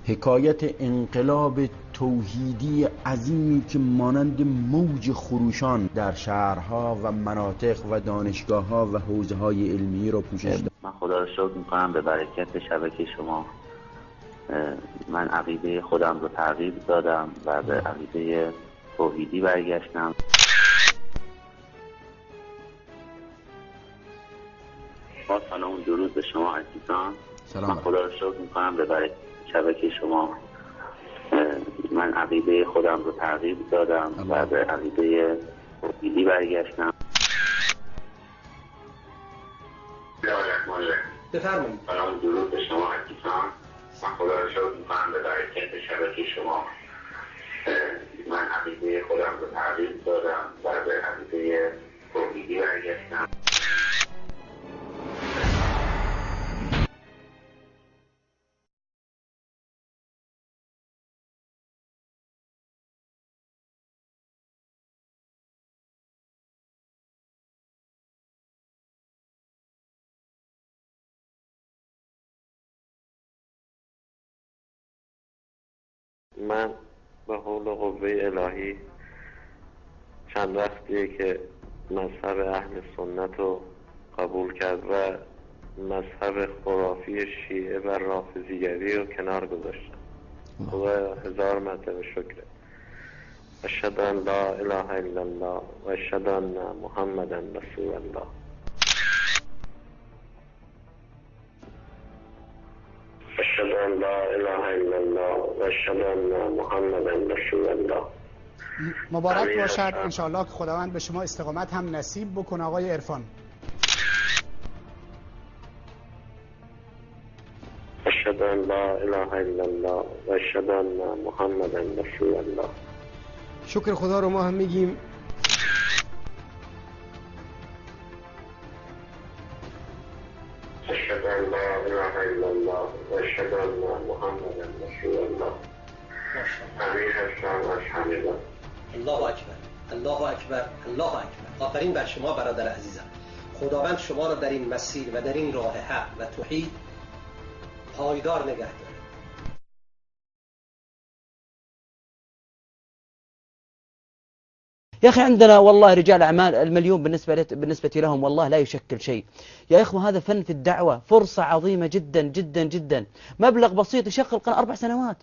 حکایت انقلاب توحیدی عظیمی که مانند موج خروشان در شهرها و مناطق و دانشگاه‌ها و حوزه‌های علمی رو پوشش داد. من خدا رو شکر می‌کنم به برکت شبکه شما. من عقیده خودم رو تغییر دادم و به عقیده توحیدی برگشتم. با سلام و درود به شما عزیزان. من خدا رو شکر می‌کنم به برکت شبکه شما. من عقیده خودم رو تغییر دادم و به عقیده توحیدی برگشتم. بفرمایید. سلام و درود به شما عزیزان. من خدا رو شکر می‌کنم به برکت شبکه شما. من عقیده خودم رو تغییر دادم و به عقیده توحیدی برگشتم. من به حول و قوه الهی چند وقتیه که مذهب اهل سنت رو قبول کرد و مذهب خرافی شیعه و رافضیگری رو کنار گذاشتم. خدا هزار مرتبه شکر. اشهد ان لا اله الا الله و اشهد ان محمدا رسول الله. اشهد ان لا اله الا الله و اشهد ان محمدا رسول الله. مبارک باشد انشاءالله که خداوند به شما استقامت هم نصیب بکنه آقای عرفان. اشهد ان لا اله الا الله و اشهد ان محمدا رسول الله. شکر خدا رو ما هم میگیم. اشهد ان لا اله الا الله و اشهد ان محمدا رسول الله. امیر هستم از همدان. الله اکبر، الله اکبر، الله اکبر. آفرین بر شما برادر عزیزم. خداوند شما را در این مسیر و در این راه حق و توحید پایدار نگه داره. يا أخي عندنا والله رجال أعمال المليون بالنسبة لهم والله لا يشكل شيء. يا إخوة هذا فن في الدعوة، فرصة عظيمة جدا جدا جدا، مبلغ بسيط يشغل قناة 4 سنوات.